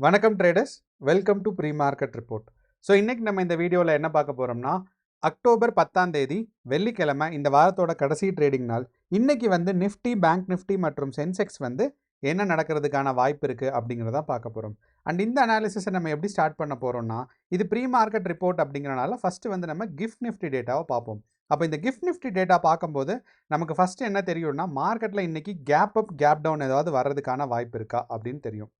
வணக்கம் traders, welcome to pre market report. So இன்னைக்கு நம்ம இந்த வீடியோவில் என்ன பார்க்க போகிறோம்னா, அக்டோபர் 10ஆம் தேதி வெள்ளிக்கிழமை இந்த வாரத்தோட கடைசி ட்ரேடிங் நாள். இன்னைக்கு வந்து நிஃப்டி, பேங்க் நிஃப்டி மற்றும் சென்செக்ஸ் வந்து என்ன நடக்கிறதுக்கான வாய்ப்பு இருக்குது அப்படிங்கிறத பார்க்க போகிறோம். அண்ட் இந்த அனாலிசிஸை நம்ம எப்படி ஸ்டார்ட் பண்ண போகிறோம்னா, இது ப்ரீ மார்க்கெட் ரிப்போர்ட் அப்படிங்கிறனால ஃபஸ்ட்டு வந்து நம்ம கிஃப்ட் நிஃப்டி டேட்டாவை பார்ப்போம். அப்போ இந்த கிஃப்ட் நிஃப்டி டேட்டா பார்க்கும்போது நமக்கு ஃபஸ்ட்டு என்ன தெரியும்னா, மார்க்கெட்டில் இன்னைக்கு கேப் அப் கேப் டவுன் ஏதாவது வர்றதுக்கான வாய்ப்பு இருக்கா அப்படின்னு தெரியும்.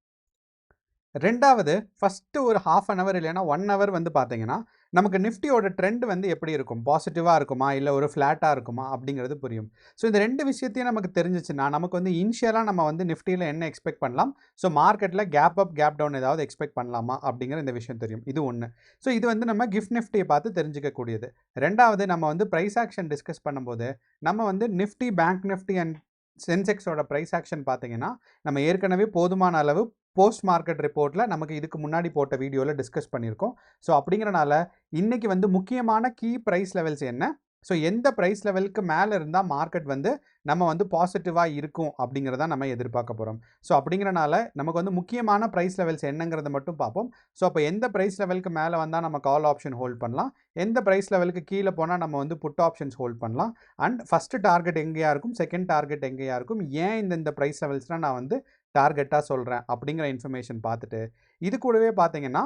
ரெண்டாவது, ஃபஸ்ட்டு ஒரு ஹாஃப் அன் ஹவர் இல்லைன்னா 1 ஹவர் வந்து பார்த்தீங்கன்னா, நமக்கு நிஃப்டியோட ட்ரெண்ட் வந்து எப்படி இருக்கும்? பாசிட்டிவாக இருக்குமா? இல்லை ஒரு ஃப்ளாட்டாக இருக்குமா? அப்படிங்கிறது புரியும். ஸோ இந்த 2 விஷயத்தையும் நமக்கு தெரிஞ்சிச்சுன்னா, நமக்கு வந்து இனிஷியலாக நம்ம வந்து நிஃப்டியில் என்ன எக்ஸ்பெக்ட் பண்ணலாம்? ஸோ மார்க்கெட்டில் கேப் அப், கேப் டவுன் ஏதாவது எக்ஸ்பெக்ட் பண்ணலாமா? அப்படிங்கிற இந்த விஷயம் தெரியும். இது ஒன்று. ஸோ இது வந்து நம்ம கிஃப்ட் நிஃப்டியை பார்த்து தெரிஞ்சிக்கக்கூடியது. ரெண்டாவது, நம்ம வந்து ப்ரைஸ் ஆக்ஷன் டிஸ்கஸ் பண்ணும்போது, நம்ம வந்து நிஃப்டி, பேங்க் நிஃப்டி அண்ட் சென்செக்ஸோட ப்ரைஸ் ஆக்ஷன் பார்த்தீங்கன்னா, நம்ம ஏற்கனவே போதுமான அளவு போஸ்ட் மார்க்கெட் ரிப்போர்ட்டில் நமக்கு இதுக்கு முன்னாடி போட்ட வீடியோவில் டிஸ்கஸ் பண்ணியிருக்கோம். ஸோ அப்படிங்கிறனால இன்றைக்கி வந்து முக்கியமான கீ ப்ரைஸ் லெவல்ஸ் என்ன, ஸோ எந்த ப்ரைஸ் லெவலுக்கு மேலே இருந்தால் மார்க்கெட் வந்து நம்ம வந்து பாசிட்டிவாக இருக்கும் அப்படிங்கிறத நம்ம எதிர்பார்க்க போகிறோம். ஸோ அப்படிங்கிறனால நமக்கு வந்து முக்கியமான ப்ரைஸ் லெவல்ஸ் என்னங்கிறத மட்டும் பார்ப்போம். ஸோ அப்போ எந்த ப்ரைஸ் லெவலுக்கு மேலே வந்தால் நம்ம கால் ஆப்ஷன் ஹோல்ட் பண்ணலாம், எந்த ப்ரைஸ் லெவலுக்கு கீழே போனால் நம்ம வந்து புட் ஆப்ஷன்ஸ் ஹோல்ட் பண்ணலாம், அண்ட் ஃபஸ்ட்டு டார்கெட் எங்கேயா இருக்கும், செகண்ட் டார்கெட் எங்கேயா இருக்கும், ஏன் இந்த ப்ரைஸ் லெவல்ஸ்னால் நான் வந்து டார்கெட்டாக சொல்கிறேன் அப்படிங்கிற இன்ஃபர்மேஷன் பார்த்துட்டு, இது கூடவே பார்த்தீங்கன்னா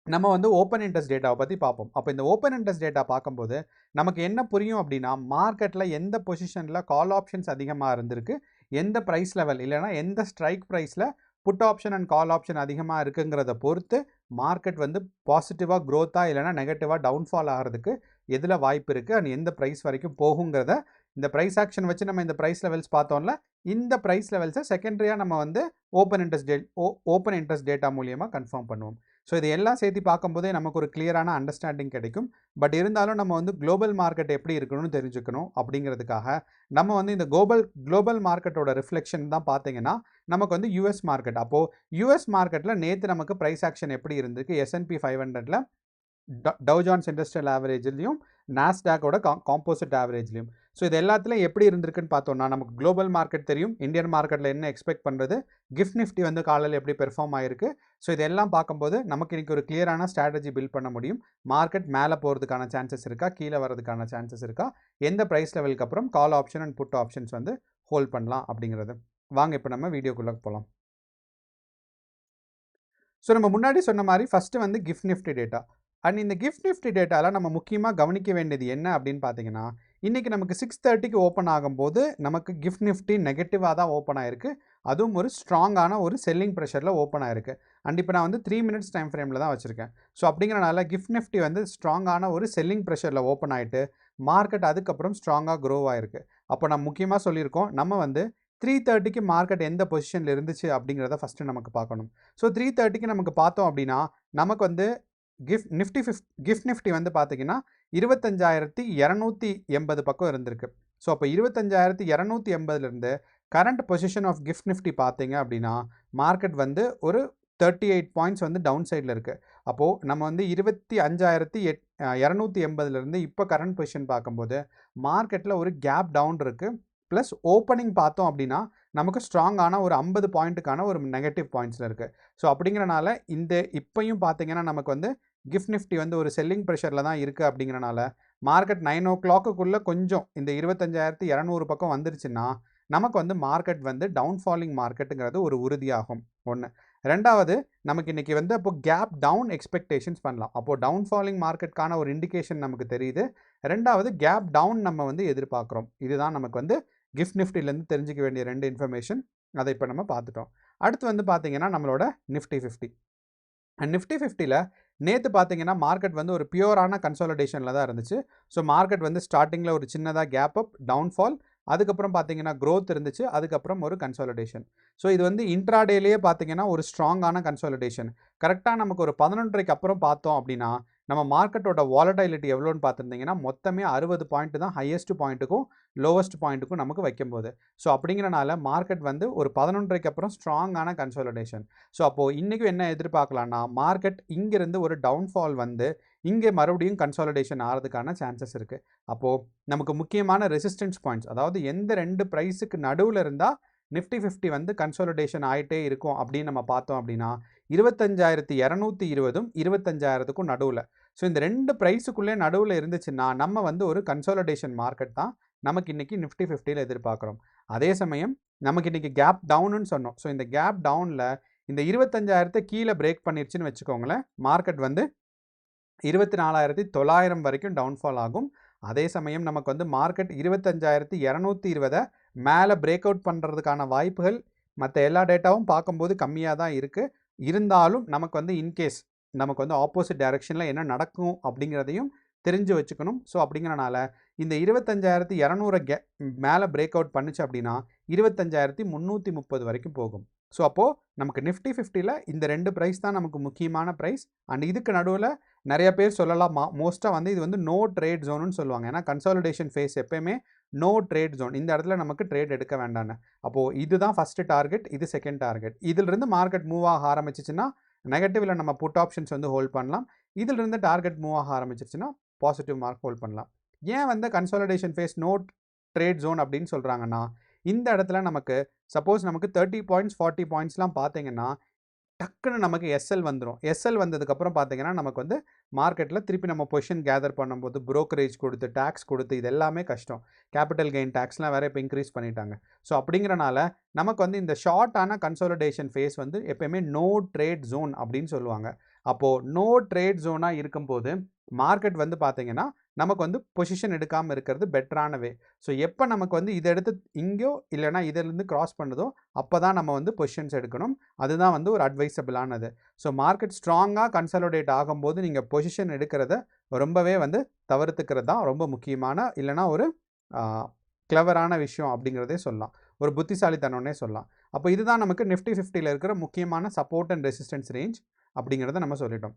நம்ம வந்து ஓப்பன் இன்ட்ரெஸ்ட் டேட்டாவை பற்றி பார்ப்போம். அப்போ இந்த ஓப்பன் இன்ட்ரெஸ்ட் டேட்டா பார்க்கும்போது நமக்கு என்ன புரியும் அப்படின்னா, மார்க்கெட்டில் எந்த பொசிஷனில் கால் ஆப்ஷன்ஸ் அதிகமாக இருந்திருக்கு, எந்த ப்ரைஸ் லெவல் இல்லைனா எந்த ஸ்ட்ரைக் ப்ரைஸில் put option and call option அதிகமாக இருக்குங்கிறத பொறுத்து மார்க்கெட் வந்து பாசிட்டிவாக க்ரோத்தாக இல்லைனா நெகட்டிவாக டவுன்ஃபால் ஆகிறதுக்கு எதில் வாய்ப்பு இருக்குது அண்ட் எந்த ப்ரைஸ் வரைக்கும் போகுங்கிறத இந்த ப்ரைஸ் ஆக்ஷன் வச்சு நம்ம இந்த ப்ரைஸ் லெவல்ஸ் பார்த்தோம்ல, இந்த ப்ரைஸ் லெவல்ஸை செகண்டரியாக நம்ம வந்து ஓப்பன் இன்ட்ரெஸ்ட் டேட்டா மூலியமாக கன்ஃபார்ம் பண்ணுவோம். ஸோ இது எல்லாம் சேர்த்து பார்க்கும்போதே நமக்கு ஒரு கிளியரான அண்டர்ஸ்டாண்டிங் கிடைக்கும். பட் இருந்தாலும் நம்ம வந்து குளோபல் மார்க்கெட் எப்படி இருக்கணும்னு தெரிஞ்சுக்கணும் அப்படிங்கிறதுக்காக நம்ம வந்து இந்த குளோபல் மார்க்கெட்டோட ரிஃப்ளெக்ஷன் தான் பார்த்தீங்கன்னா நமக்கு வந்து யூஎஸ் மார்க்கெட். அப்போது யூஎஸ் மார்க்கெட்டில் நேற்று நமக்கு ப்ரைஸ் ஆக்ஷன் எப்படி இருந்திருக்கு, S&P 500ல டவ் ஜான்ஸ் இண்டஸ்ட்ரியல் ஆவரேஜ்லையும் நாஸ்டாக்கோட காம்போசிட் ஆவரேஜ்லையும். ஸோ இது எல்லாத்துலையும் எப்படி இருந்திருக்குன்னு பார்த்தோம்னா, நமக்கு குளோபல் மார்க்கெட் தெரியும், இந்தியன் மார்க்கெட்டில் என்ன எக்ஸ்பெக்ட் பண்ணுறது, கிஃப்ட் நிஃப்டி வந்து காலையில் எப்படி பெர்ஃபார்ம் ஆயிருக்கு. ஸோ இதெல்லாம் பார்க்கும்போது நமக்கு இன்றைக்கி ஒரு கிளியரான ஸ்ட்ராட்டஜி பில்ட் பண்ண முடியும். மார்க்கெட் மேலே போகிறதுக்கான சான்சஸ் இருக்கா, கீழே வரதுக்கான சான்சஸ் இருக்கா, எந்த ப்ரைஸ் லெவலுக்கு அப்புறம் call option and put options வந்து ஹோல்ட் பண்ணலாம் அப்படிங்கிறது. வாங்க இப்போ நம்ம வீடியோக்குள்ளே போகலாம். ஸோ நம்ம முன்னாடி சொன்ன மாதிரி ஃபஸ்ட்டு வந்து கிஃப்ட் நிஃப்டி டேட்டா. அண்ட் இந்த கிஃப்ட் நிஃப்டி டேட்டாவில் நம்ம முக்கியமாக கவனிக்க வேண்டியது என்ன அப்படின்னு பார்த்தீங்கன்னா, இன்றைக்கி நமக்கு 6:30க்கு ஓப்பன் ஆகும்போது நமக்கு கிஃப்ட் நிஃப்டி நெகட்டிவாக தான் ஓப்பன் ஆகிருக்கு. அதுவும் ஒரு ஸ்ட்ராங்கான ஒரு செல்லிங் ப்ரெஷரில் ஓப்பன் ஆகிருக்கு. அண்ட் இப்போ நான் வந்து 3 மினிட்ஸ் டைம் ஃப்ரேமில் தான் வச்சுருக்கேன். ஸோ அப்படிங்கிறனால கிஃப்ட் நிஃப்டி வந்து ஸ்ட்ராங்கான ஒரு செல்லிங் ப்ரெஷரில் ஓப்பன் ஆகிட்டு மார்க்கெட் அதுக்கப்புறம் ஸ்ட்ராங்காக க்ரோ ஆகிருக்கு. அப்போ நம்ம முக்கியமாக சொல்லியிருக்கோம், நம்ம வந்து 3:30க்கு மார்க்கெட் எந்த பொசிஷனில் இருந்துச்சு அப்படிங்கிறத ஃபஸ்ட்டு நமக்கு பார்க்கணும். ஸோ 3:30க்கு நமக்கு பார்த்தோம் அப்படின்னா நமக்கு வந்து கிஃப்ட் நிஃப்டி வந்து பார்த்தீங்கன்னா 25,280 பக்கம் இருந்திருக்கு. ஸோ அப்போ 25,280லேருந்து current position of Gift Nifty பார்த்தீங்க அப்படின்னா மார்க்கெட் வந்து ஒரு 38 பாயிண்ட்ஸ் வந்து டவுன் சைடில் இருக்குது. அப்போது நம்ம வந்து 25,280லேருந்து இப்போ கரண்ட் பொசிஷன் பார்க்கும்போது மார்க்கெட்டில் ஒரு கேப் டவுன் இருக்குது. ப்ளஸ் ஓப்பனிங் பார்த்தோம் அப்படின்னா நமக்கு ஸ்ட்ராங்கான ஒரு 50 பாயிண்ட்டுக்கான ஒரு நெகட்டிவ் பாயிண்ட்ஸில் இருக்குது. ஸோ அப்படிங்கிறனால இந்த இப்போயும் பார்த்தீங்கன்னா நமக்கு வந்து கிஃப்ட் நிஃப்டி வந்து ஒரு செல்லிங் ப்ரெஷரில் தான் இருக்குது. அப்படிங்கிறனால மார்க்கெட் 9 o'clockக்குள்ளே கொஞ்சம் இந்த 25,200 பக்கம் வந்துருச்சுன்னா நமக்கு வந்து மார்க்கெட் வந்து டவுன்ஃபாலிங் மார்க்கெட்டுங்கிறது ஒரு உறுதியாகும். ஒன்று. ரெண்டாவது, நமக்கு இன்றைக்கி வந்து அப்போ கேப் டவுன் எக்ஸ்பெக்டேஷன்ஸ் பண்ணலாம். அப்போது டவுன்ஃபாலிங் மார்க்கெட்டுக்கான ஒரு இண்டிகேஷன் நமக்கு தெரியுது. ரெண்டாவது, கேப் டவுன் நம்ம வந்து எதிர்பார்க்குறோம். இதுதான் நமக்கு வந்து கிஃப்ட் நிஃப்டிலேருந்து தெரிஞ்சிக்க வேண்டிய 2 இன்ஃபர்மேஷன். அதை இப்போ நம்ம பார்த்துட்டோம். அடுத்து வந்து பார்த்தீங்கன்னா நம்மளோட நிஃப்டி 50. நிஃப்டி 50ல் நேற்று பார்த்தீங்கன்னா மார்க்கெட் வந்து ஒரு பியூரான கன்சாலிடேஷனில் தான் இருந்துச்சு. ஸோ மார்க்கெட் வந்து ஸ்டார்டிங்கில் ஒரு சின்னதாக கேப் அப், டவுன்ஃபால், அதுக்கப்புறம் பார்த்தீங்கன்னா க்ரோத் இருந்துச்சு, அதுக்கப்புறம் ஒரு கன்சாலிடேஷன். ஸோ இது வந்து இன்ட்ராடேலேயே பார்த்தீங்கன்னா ஒரு ஸ்ட்ராங்கான கன்சாலிடேஷன். கரெக்டாக நமக்கு ஒரு 11:30க்கு அப்புறம் பார்த்தோம் அப்படின்னா நம்ம மார்க்கெட்டோட வாலடைலிட்டி எவ்வளோன்னு பார்த்துருந்தீங்கன்னா மொத்தமே 60 பாயிண்ட் தான் ஹையஸ்ட் பாயிண்ட்டுக்கும் லோவஸ்ட் பாயிண்ட்டுக்கும் நமக்கு வைக்கும்போது. ஸோ அப்படிங்கிறனால மார்க்கெட் வந்து ஒரு 11:30க்கு அப்புறம் ஸ்ட்ராங்கான கன்சாலிடேஷன். ஸோ அப்போது இன்றைக்கும் என்ன எதிர்பார்க்கலாம்னா மார்க்கெட் இங்கேருந்து ஒரு டவுன்ஃபால் வந்து இங்கே மறுபடியும் கன்சாலிடேஷன் ஆகிறதுக்கான சான்சஸ் இருக்குது. அப்போது நமக்கு முக்கியமான ரெசிஸ்டன்ஸ் பாயிண்ட்ஸ், அதாவது எந்த 2 ப்ரைஸுக்கு நடுவில் இருந்தால் நிஃப்டி 50 வந்து கன்சாலிடேஷன் ஆகிட்டே இருக்கும் அப்படின்னு நம்ம பார்த்தோம் அப்படின்னா 25,220ம் 25,000க்கும் நடுவில். ஸோ இந்த ரெண்டு ப்ரைஸுக்குள்ளே நடுவில் இருந்துச்சுன்னா நம்ம வந்து ஒரு கன்சாலிடேஷன் மார்க்கெட் தான் நமக்கு இன்றைக்கி நிஃப்டி 50ல் எதிர்பார்க்குறோம். அதே சமயம் நமக்கு இன்றைக்கி கேப் டவுனுன்னு சொன்னோம். ஸோ இந்த கேப் டவுனில் இந்த 25,000 கீழே பிரேக் பண்ணிருச்சுன்னு வச்சுக்கோங்களேன், மார்க்கெட் வந்து 24,900 வரைக்கும் டவுன்ஃபால் ஆகும். அதே சமயம் நமக்கு வந்து மார்க்கெட் 25,220 மேலே பிரேக் அவுட் பண்ணுறதுக்கான வாய்ப்புகள் மற்ற எல்லா டேட்டாவும் பார்க்கும்போது கம்மியாக தான் இருக்குது. இருந்தாலும் நமக்கு வந்து இன்கேஸ் நமக்கு வந்து ஆப்போசிட் டைரெக்ஷனில் என்ன நடக்கும் அப்படிங்கிறதையும் தெரிஞ்சு வச்சுக்கணும். ஸோ அப்படிங்கிறனால இந்த 25,200 மேலே பிரேக் அவுட் பண்ணுச்சு அப்படின்னா 25,330 வரைக்கும் போகும். ஸோ அப்போது நமக்கு நிஃப்டி 50ல் இந்த ரெண்டு ப்ரைஸ் தான் நமக்கு முக்கியமான ப்ரைஸ். அண்ட் இதுக்கு நடுவில் நிறைய பேர் சொல்லலாம் மோஸ்ட்டாக வந்து இது வந்து நோ ட்ரேட் ஜோனுன்னு சொல்லுவாங்க. ஏன்னா கன்சாலிடேஷன் ஃபேஸ் எப்போயுமே நோ ட்ரேட் ஜோன், இந்த இடத்துல நமக்கு ட்ரேட் எடுக்க வேண்டான்னு. அப்போது இதுதான் ஃபஸ்ட்டு டார்கெட், இது செகண்ட் டார்கெட். இதிலிருந்து மார்க்கெட் மூவ் ஆக ஆரம்பிச்சிச்சுன்னா நெகட்டிவில் நம்ம புட் ஆப்ஷன்ஸ் வந்து ஹோல்ட் பண்ணலாம். இதிலிருந்து டார்கெட் மூவ் ஆக ஆரம்பிச்சிருச்சுன்னா பாசிட்டிவ் மார்க் ஹோல்ட் பண்ணலாம். ஏன் வந்து consolidation phase no trade zone அப்படின்னு சொல்கிறாங்கன்னா, இந்த இடத்துல நமக்கு சப்போஸ் நமக்கு 30 பாயிண்ட்ஸ் 40 பாயிண்ட்ஸ்லாம் பார்த்தீங்கன்னா டக்குன்னு நமக்கு எஸ்எல் வந்துடும். எஸ்எல் வந்ததுக்கப்புறம் பார்த்தீங்கன்னா நமக்கு வந்து மார்க்கெட்டில் திருப்பி நம்ம பொசிஷன் கேதர் பண்ணும்போது ப்ரோக்கரேஜ் கொடுத்து டேக்ஸ் கொடுத்து இது எல்லாமே கஷ்டம். கேபிட்டல் கெயின் டேக்ஸ்லாம் வேறு இப்போ இன்க்ரீஸ் பண்ணிட்டாங்க. ஸோ அப்படிங்கிறனால நமக்கு வந்து இந்த ஷார்ட்டான கன்சாலிடேஷன் ஃபேஸ் வந்து எப்போயுமே நோ ட்ரேட் ஜோன் அப்படின்னு சொல்லுவாங்க. அப்போது நோ ட்ரேட் ஜோனாக இருக்கும்போது மார்க்கெட் வந்து பார்த்தீங்கன்னா நமக்கு வந்து பொசிஷன் எடுக்காமல் இருக்கிறது பெட்டரான வே. ஸோ எப்போ நமக்கு வந்து இதை எடுத்து இங்கேயோ இல்லைனா இதிலேருந்து கிராஸ் பண்ணுதோ அப்போ தான் நம்ம வந்து பொசிஷன்ஸ் எடுக்கணும். அதுதான் வந்து ஒரு அட்வைசபிளானது. ஸோ மார்க்கெட் ஸ்ட்ராங்காக கன்சாலிடேட் ஆகும்போது நீங்கள் பொசிஷன் எடுக்கிறத ரொம்பவே வந்து தவிர்த்துக்கிறது தான் ரொம்ப முக்கியமான இல்லைனா ஒரு கிளவரான விஷயம் அப்படிங்கிறதே சொல்லலாம். ஒரு புத்திசாலித்தனம்னே சொல்லலாம். அப்போ இதுதான் நமக்கு நிஃப்டி 50ல் இருக்கிற முக்கியமான சப்போர்ட் அண்ட் ரெசிஸ்டன்ஸ் ரேஞ்ச் அப்படிங்கிறத நம்ம சொல்லிட்டோம்.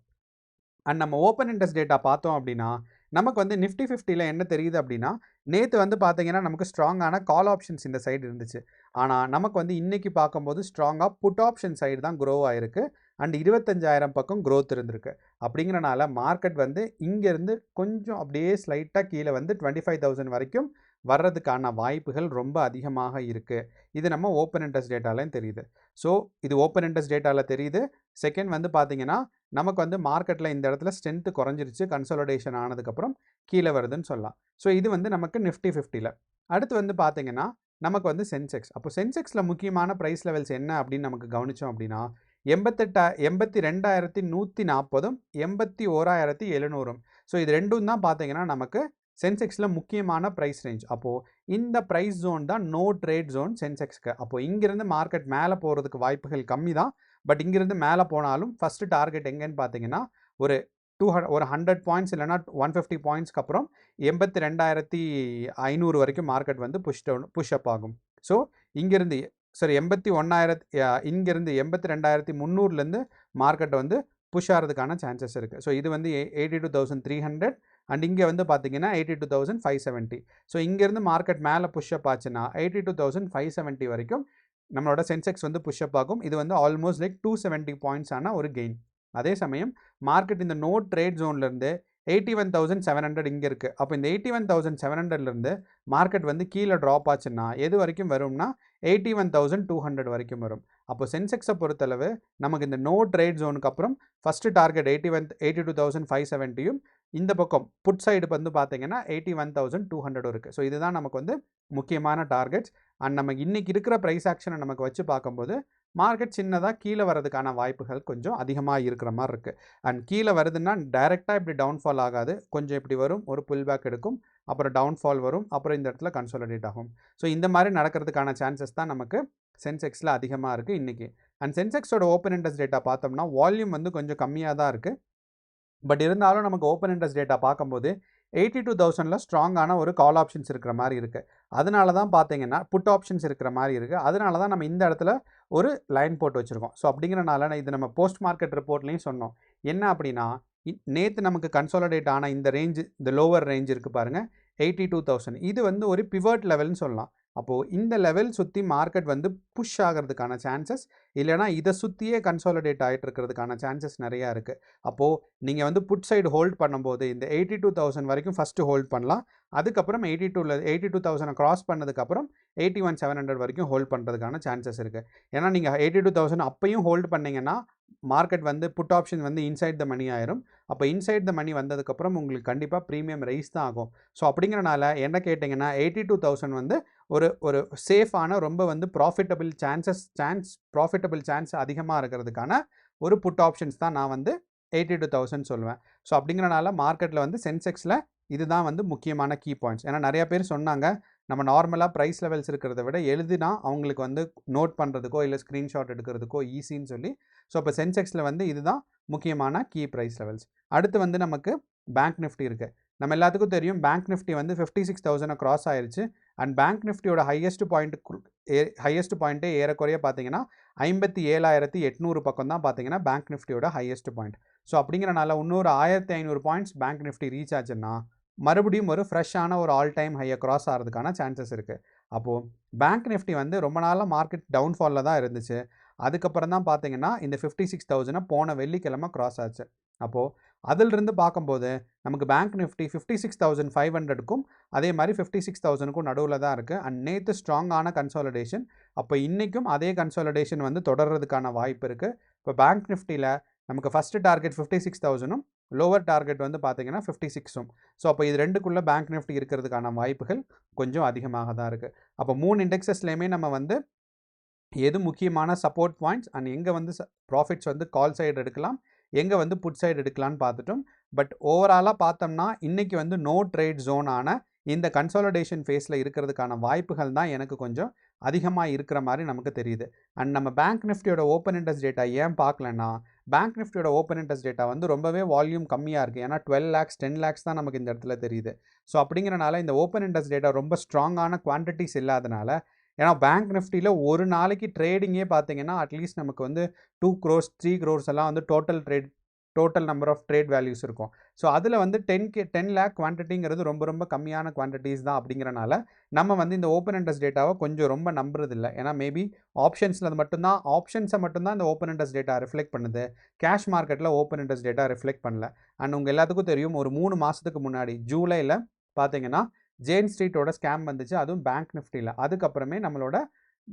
அண்ட் நம்ம ஓப்பன் இன்ட்ரெஸ்ட் டேட்டா பார்த்தோம் அப்படின்னா நமக்கு வந்து நிஃப்டி 50ல் என்ன தெரியுது அப்படின்னா, நேற்று வந்து பார்த்தீங்கன்னா நமக்கு ஸ்ட்ராங்கான கால் ஆப்ஷன்ஸ் இந்த சைடு இருந்துச்சு. ஆனால் நமக்கு வந்து இன்றைக்கி பார்க்கும்போது ஸ்ட்ராங்காக புட் ஆப்ஷன் சைடு தான் க்ரோ ஆகிருக்கு. அண்ட் 25,000 பக்கம் க்ரோத் இருந்திருக்கு. அப்படிங்கிறனால மார்க்கெட் வந்து இங்கேருந்து கொஞ்சம் அப்படியே ஸ்லைட்டாக கீழே வந்து 25,000 வரைக்கும் வர்றதுக்கான வாய்ப்புகள் ரொம்ப அதிகமாக இருக்குது. இது நம்ம ஓப்பன் இன்ட்ரெஸ்ட் டேட்டாலையும் தெரியுது. ஸோ இது ஓப்பன் இன்ட்ரெஸ்ட் டேட்டாவில் தெரியுது. செகண்ட் வந்து பார்த்தீங்கன்னா நமக்கு வந்து மார்க்கெட்டில் இந்த இடத்துல ஸ்ட்ரென்த்து குறைஞ்சிருச்சு, கன்சாலிடேஷன் ஆனதுக்கப்புறம் கீழே வருதுன்னு சொல்லலாம். ஸோ இது வந்து நமக்கு நிஃப்டி 50ல். அடுத்து வந்து பார்த்தீங்கன்னா நமக்கு வந்து சென்செக்ஸ். அப்போ சென்செக்ஸில் முக்கியமான ப்ரைஸ் லெவல்ஸ் என்ன அப்படின்னு நமக்கு கவனித்தோம் அப்படின்னா 82,140ம் 81,700. ஸோ இது ரெண்டும் தான் பார்த்தீங்கன்னா நமக்கு சென்செக்ஸில் முக்கியமான ப்ரைஸ் ரேஞ்ச். அப்போது இந்த ப்ரைஸ் ஜோன் தான் நோ ட்ரேட் ஜோன் சென்செக்ஸ்க்கு. அப்போது இங்கேருந்து மார்க்கெட் மேலே போகிறதுக்கு வாய்ப்புகள் கம்மி தான். பட் இங்கேருந்து மேலே போனாலும் ஃபஸ்ட்டு டார்கெட் எங்கேன்னு பார்த்தீங்கன்னா ஒரு 100 பாயிண்ட்ஸ் இல்லைனா 150 பாயிண்ட்ஸ்க்கு அப்புறம் 82,500 வரைக்கும் மார்க்கெட் வந்து புஷ் அப் ஆகும். ஸோ இங்கேருந்து 81,000 இங்கேருந்து 82,300லேருந்து மார்க்கெட்டை வந்து புஷ் ஆகிறதுக்கான சான்சஸ் இருக்குது. ஸோ இது வந்து 82,300 அண்ட் இங்கே வந்து பார்த்தீங்கன்னா 82,570. ஸோ இங்கேருந்து மார்க்கெட் மேலே புஷ்அப் ஆச்சுன்னா 82,570 வரைக்கும் நம்மளோட சென்செக்ஸ் வந்து புஷ்அப் ஆகும். இது வந்து ஆல்மோஸ்ட் லைக் 270 பாயிண்ட்ஸான ஒரு கெயின். அதே சமயம் மார்க்கெட் இந்த நோ ட்ரேட் ஜோன்லேருந்து 81,700 இங்கே இருக்குது. அப்போ இந்த 81,700லேருந்து மார்க்கெட் வந்து கீழே ட்ராப் ஆச்சுன்னா எது வரைக்கும் வரும்னா 81,200 வரைக்கும் வரும். அப்போ சென்செக்ஸை பொறுத்தளவு நமக்கு இந்த நோ ட்ரேட் ஜோனுக்கு அப்புறம் ஃபஸ்ட்டு டார்கெட் 82,570யும் இந்த பக்கம் புட் சைடு வந்து பார்த்தீங்கன்னா 81,200 இருக்குது. ஸோ இதுதான் நமக்கு வந்து முக்கியமான டார்கெட்ஸ். அண்ட் நம்ம இன்றைக்கி இருக்கிற ப்ரைஸ் ஆக்ஷனை நமக்கு வச்சு பார்க்கும்போது மார்க்கெட் சின்னதாக கீழே வரதுக்கான வாய்ப்புகள் கொஞ்சம் அதிகமாக இருக்கிற மாதிரி இருக்குது. அண்ட் கீழே வருதுன்னா டைரெக்டாக இப்படி டவுன்ஃபால் ஆகாது, கொஞ்சம் இப்படி வரும், ஒரு புல் பேக் எடுக்கும், அப்புறம் டவுன்ஃபால் வரும், அப்புறம் இந்த இடத்துல கன்சாலிடேட் ஆகும். ஸோ இந்த மாதிரி நடக்கிறதுக்கான சான்சஸ் தான் நமக்கு சென்செக்ஸில் அதிகமாக இருக்குது இன்றைக்கி. அண்ட் சென்செக்ஸோட ஓப்பன் இன்ட்ரெஸ்ட் டேட்டா பார்த்தோம்னா வால்யூம் வந்து கொஞ்சம் கம்மியாக தான் இருக்குது. பட் இருந்தாலும் நமக்கு ஓப்பன் இன்ட்ரெஸ்ட் டேட்டா பார்க்கும்போது 82,000ல் ஸ்ட்ராங்கான ஒரு கால் ஆப்ஷன்ஸ் இருக்கிற மாதிரி இருக்குது. அதனால தான் பார்த்தீங்கன்னா புட் ஆப்ஷன்ஸ் இருக்கிற மாதிரி இருக்குது. அதனால தான் நம்ம இந்த இடத்துல ஒரு லைன் போட்டு வச்சுருக்கோம். ஸோ அப்படிங்கிறனால இது நம்ம போஸ்ட் மார்க்கெட் ரிப்போர்ட்லேயும் சொன்னோம். என்ன அப்படின்னா நேற்று நமக்கு கன்சாலிடேட் ஆன இந்த ரேஞ்சு, இந்த லோவர் ரேஞ்ச் இருக்குது பாருங்கள் 82,000. இது வந்து ஒரு பிவட் லெவல்னு சொல்லலாம். அப்போது இந்த லெவல் சுற்றி மார்க்கெட் வந்து புஷ் ஆகிறதுக்கான சான்சஸ், இல்லைனா இதை சுற்றியே கன்சாலிடேட் ஆகிட்டு இருக்கிறதுக்கான சான்சஸ் நிறையா இருக்குது. அப்போது நீங்கள் வந்து புட் சைடு ஹோல்ட் பண்ணும்போது இந்த 82,000 வரைக்கும் ஃபஸ்ட்டு ஹோல்ட் பண்ணலாம். அதுக்கப்புறம் 82,000 கிராஸ் பண்ணதுக்கப்புறம் 81,700 வரைக்கும் ஹோல்ட் பண்ணுறதுக்கான சான்சஸ் இருக்குது. ஏன்னா நீங்கள் 82,000 அப்பையும் ஹோல்ட் பண்ணிங்கன்னா மார்க்கெட் வந்து புட் ஆப்ஷன் வந்து இன்சைட் த மணி ஆயிரும். அப்போ இன்சைட் த மணி வந்ததுக்கப்புறம் உங்களுக்கு கண்டிப்பாக ப்ரீமியம் ரைஸ் தான் ஆகும். ஸோ அப்படிங்கிறனால என்ன கேட்டிங்கன்னா 82,000 வந்து ஒரு சேஃபான ரொம்ப வந்து ப்ராஃபிட்டபிள் சான்ஸ் அதிகமாக இருக்கிறதுக்கான ஒரு புட் ஆப்ஷன்ஸ் தான் நான் வந்து 82,000 சொல்லுவேன். ஸோ அப்படிங்கிறனால மார்க்கெட்டில் வந்து சென்செக்ஸில் இதுதான் வந்து முக்கியமான கீ பாயிண்ட்ஸ். ஏன்னா நிறைய பேர் சொன்னாங்க நம்ம நார்மலாக ப்ரைஸ் லெவல்ஸ் இருக்கிறத விட எழுதினா அவங்களுக்கு வந்து நோட் பண்ணுறதுக்கோ இல்லை ஸ்க்ரீன்ஷாட் எடுக்கிறதுக்கோ ஈஸின்னு சொல்லி. ஸோ இப்போ சென்செக்ஸில் வந்து இதுதான் முக்கியமான கீ ப்ரைஸ் லெவல்ஸ். அடுத்து வந்து நமக்கு பேங்க் நிஃப்டி இருக்குது. நம்ம எல்லாத்துக்கும் தெரியும் பேங்க் நிஃப்டி வந்து 56,000 கிராஸ் ஆயிடுச்சு. அண்ட் பேங்க் நிஃப்டியோட ஹையஸ்ட் பாயிண்ட்டே ஏறக்குறைய பார்த்தீங்கன்னா 57,800 பக்கம் தான் பார்த்தீங்கன்னா பேங்க் நிஃப்டியோட ஹையஸ்ட் பாயிண்ட். ஸோ அப்படிங்கிறனால இன்னொரு 1,500 பாயிண்ட்ஸ் பேங்க் நிஃப்டி ரீச் ஆச்சுன்னா மறுபடியும் ஒரு ஃப்ரெஷ்ஷான ஒரு ஆல் டைம் ஹையை கிராஸ் ஆகிறதுக்கான சான்சஸ் இருக்குது. அப்போது பேங்க் நிஃப்டி வந்து ரொம்ப நாளாக மார்க்கெட் டவுன்ஃபாலில் தான் இருந்துச்சு. அதுக்கப்புறம் தான் பார்த்தீங்கன்னா இந்த 56,000 போன வெள்ளிக்கிழமை கிராஸ் ஆச்சு. அப்போது அதிலிருந்து பார்க்கும்போது நமக்கு பேங்க் நிஃப்டி 56,500க்கும் அதே மாதிரி 56,000க்கும் நடுவில் தான் இருக்குது. அண்ட் நேற்று ஸ்ட்ராங்கான கன்சாலிடேஷன். அப்போ இன்றைக்கும் அதே கன்சாலிடேஷன் வந்து தொடர்றதுக்கான வாய்ப்பு இருக்குது. இப்போ பேங்க் நிஃப்டியில் நமக்கு ஃபஸ்ட்டு டார்கெட் 56,000ம் லோவர் டார்கெட் வந்து பார்த்தீங்கன்னா 56ம். ஸோ அப்போ இது ரெண்டுக்குள்ளே பேங்க் நிஃப்டி இருக்கிறதுக்கான வாய்ப்புகள் கொஞ்சம் அதிகமாக தான் இருக்குது. அப்போ 3 இண்டெக்ஸஸ்லேயுமே நம்ம வந்து எது முக்கியமான சப்போர்ட் பாயிண்ட்ஸ் அண்ட் எங்கே வந்து ப்ராஃபிட்ஸ் வந்து கால் சைடு எடுக்கலாம், எங்கே வந்து புட் சைடு எடுக்கலான்னு பார்த்துட்டோம். பட் ஓவராலாக பார்த்தோம்னா இன்றைக்கி வந்து நோ ட்ரேட் ஜோனான இந்த கன்சாலிடேஷன் ஃபேஸில் இருக்கிறதுக்கான வாய்ப்புகள் தான் எனக்கு கொஞ்சம் அதிகமாக இருக்கிற மாதிரி நமக்கு தெரியுது. அண்ட் நம்ம பேங்க் நிஃப்டியோட ஓப்பன் இன்ட்ரெஸ்ட் டேட்டா ஏன் பார்க்கலன்னா, பேங்க் நிஃப்டியோட ஓப்பன் இன்ட்ரெஸ்ட் டேட்டா வந்து ரொம்பவே வால்யூம் கம்மியாக இருக்குது. ஏன்னா 12 lakhs 10 lakhs தான் நமக்கு இந்த இடத்துல தெரியுது. ஸோ அப்படிங்கிறனால இந்த ஓப்பன் இன்ட்ரெஸ்ட் டேட்டா ரொம்ப ஸ்ட்ராங்கான குவான்டிட்டிஸ் இல்லாதனால, ஏன்னா பேங்க் நிஃப்டியில் ஒரு நாளைக்கு ட்ரேடிங்கே பார்த்தீங்கன்னா அட்லீஸ்ட் நமக்கு வந்து 2 crores 3 crores எல்லாம் வந்து total number of trade values இருக்கும். ஸோ அதில் வந்து 10 lakh குவான்டிட்டிங்கிறது ரொம்ப ரொம்ப கம்மியான குவான்டிட்டிஸ் தான். அப்படிங்கிறனால நம்ம வந்து இந்த ஓப்பன் இன்ட்ரெஸ்ட் டேட்டாவை கொஞ்சம் ரொம்ப நம்புறதில்லை. ஏன்னா மேபி ஆப்ஷன்ஸை மட்டும்தான் இந்த ஓப்பன் இன்ட்ரெஸ்ட் டேட்டா ரிஃப்ளெக்ட் பண்ணுது. கேஷ் மார்க்கெட்டில் ஓப்பன் இன்ட்ரெஸ்ட் டேட்டா ரிஃப்ளெக்ட் பண்ணல. அண்ட் உங்கள் எல்லாத்துக்கும் தெரியும் ஒரு 3 மாதத்துக்கு முன்னாடி ஜூலையில் பார்த்தீங்கன்னா ஜெயின் ஸ்ட்ரீட்டோட ஸ்கேம் வந்துச்சு, அதுவும் பேங்க் நிஃப்டியில். அதுக்கப்புறமே நம்மளோட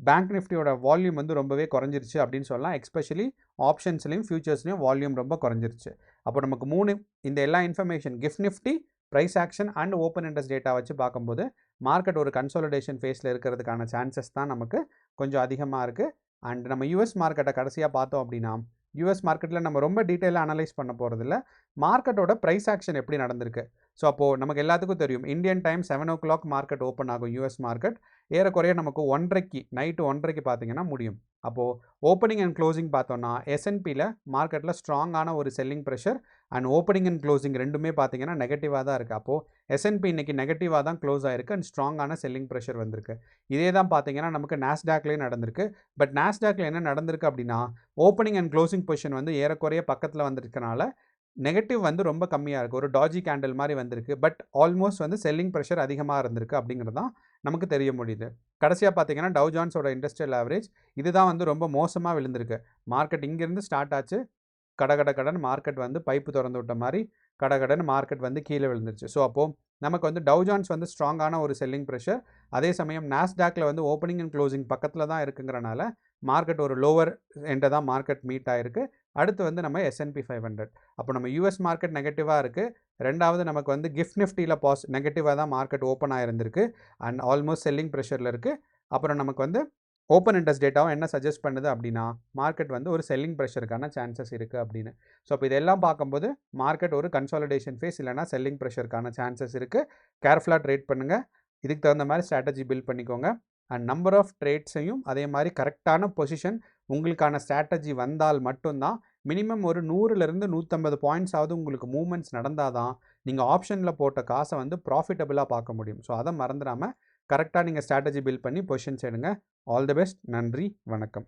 பேங்க் நிஃப்டியோட வால்யூம் வந்து ரொம்பவே குறைஞ்சிருச்சு அப்படின்னு சொல்லலாம். எஸ்பெஷலி ஆப்ஷன்ஸ்லையும் ஃபியூச்சர்ஸ்லையும் வால்யூம் ரொம்ப குறைஞ்சிருச்சு. அப்போ நமக்கு 3 இந்த எல்லா information GIFT Nifty, price action and open interest data வச்சு பார்க்கும்போது மார்க்கெட் ஒரு கன்சாலிடேஷன் ஃபேஸில் இருக்கிறதுக்கான சான்சஸ் தான் நமக்கு கொஞ்சம் அதிகமாக இருக்குது. அண்ட் நம்ம யூஎஸ் மார்க்கெட்டை கடைசியாக பார்த்தோம் அப்படின்னா, யூஎஸ் மார்க்கெட்டில் நம்ம ரொம்ப டீட்டெயிலாக அனலைஸ் பண்ண போகிறதில்ல. மார்க்கெட்டோட ப்ரைஸ் ஆக்ஷன் எப்படி நடந்திருக்கு. ஸோ அப்போது நமக்கு எல்லாத்துக்கும் தெரியும் Indian time 7 o'clock market open ஆகும் யூஎஸ் மார்க்கெட். ஏறக்குறைய நமக்கு 1:30 நைட்டு 1:30 பார்த்தீங்கன்னா முடியும். அப்போது ஓப்பனிங் அண்ட் க்ளோசிங் பார்த்தோன்னா எஸ்என்பியில் மார்க்கெட்டில் ஸ்ட்ராங்கான ஒரு selling pressure and opening and closing ரெண்டுமே பார்த்தீங்கன்னா நெகட்டிவாக தான் இருக்குது. அப்போது எஸ்என்பி இன்றைக்கி நெகட்டிவாக தான் க்ளோஸ் ஆகிருக்கு அண்ட் ஸ்ட்ராங்கான செல்லிங் ப்ரெஷர் வந்திருக்கு. இதே தான் பார்த்தீங்கன்னா நமக்கு நாஸ்டாக்லேயும் நடந்திருக்கு. பட் நாஸ்டாக்ல என்ன நடந்திருக்கு அப்படின்னா ஓப்பனிங் அண்ட் க்ளோசிங் பொசிஷன் வந்து ஏறக்குறைய பக்கத்தில் வந்திருக்கனால நெகட்டிவ் வந்து ரொம்ப கம்மியாக இருக்குது. ஒரு டாஜி கேண்டில் மாதிரி வந்திருக்கு. பட் ஆல்மோஸ்ட் வந்து செல்லிங் ப்ரெஷர் அதிகமாக இருந்திருக்கு அப்படிங்கிறது தான் நமக்கு தெரிய முடியுது. கடைசியாக பார்த்தீங்கன்னா டவ் ஜான்ஸோட இண்டஸ்ட்ரியல் ஆவரேஜ் இதுதான் வந்து ரொம்ப மோசமாக விழுந்திருக்கு. மார்க்கெட் இங்கேருந்து ஸ்டார்ட் ஆச்சு, கடன் மார்க்கெட் வந்து பைப்பு திறந்து விட்ட மாதிரி கடகடன்னு மார்க்கெட் வந்து கீழே விழுந்துருச்சு. ஸோ அப்போது நமக்கு வந்து டவ் ஜான்ஸ் வந்து ஸ்ட்ராங்கான ஒரு செல்லிங் ப்ரெஷர், அதே சமயம் நாஸ்டாக்ல வந்து ஓப்பனிங் அண்ட் க்ளோசிங் பக்கத்தில் தான் இருக்குங்கிறனால மார்க்கெட் ஒரு லோவர் எண்டை தான் மார்க்கெட் மீட் ஆகிருக்கு. அடுத்து வந்து நம்ம S&P 500. அப்போ நம்ம யூஎஸ் மார்க்கெட் நெகட்டிவாக இருக்குது. ரெண்டாவது நமக்கு வந்து கிஃப்ட் நிஃப்டியில் நெகட்டிவாக தான் மார்க்கெட் ஓப்பன் ஆகிருந்திருக்கு அண்ட் ஆல்மோஸ்ட் செல்லிங் ப்ரெஷரில் இருக்குது. அப்புறம் நமக்கு வந்து ஓப்பன் இன்ட்ரெஸ்ட் டேட்டாவும் என்ன சஜஸ்ட் பண்ணுது அப்படின்னா மார்க்கெட் வந்து ஒரு செல்லிங் ப்ரெஷருக்கான சான்சஸ் இருக்குது அப்படின்னு. ஸோ இப்போ இதெல்லாம் பார்க்கும்போது மார்க்கெட் ஒரு கன்சாலிடேஷன் ஃபேஸ் இல்லைனா செல்லிங் ப்ரெஷருக்கான சான்சஸ் இருக்குது. கேர்ஃபுல்லாக ட்ரேட் பண்ணுங்கள். இதுக்கு தகுந்த மாதிரி ஸ்ட்ராட்டஜி பில்ட் பண்ணிக்கோங்க. அண்ட் நம்பர் ஆஃப் ட்ரேட்ஸையும் அதே மாதிரி கரெக்டான பொசிஷன் உங்களுக்கான ஸ்ட்ராட்டஜி வந்தால் மட்டும்தான் மினிமம் ஒரு 100லேருந்து 150 பாயிண்ட்ஸ் ஆகுது உங்களுக்கு மூவ்மெண்ட்ஸ் நடந்தால் தான் நீங்கள் ஆப்ஷனில் போட்ட காசை வந்து ப்ராஃபிட்டபுளாக பார்க்க முடியும். ஸோ அதை மறந்துடாமல் கரெக்டாக நீங்கள் ஸ்ட்ராட்டஜி பில்ட் பண்ணி பொசிஷன்ஸ் எடுங்க. All the best. நன்றி, வணக்கம்.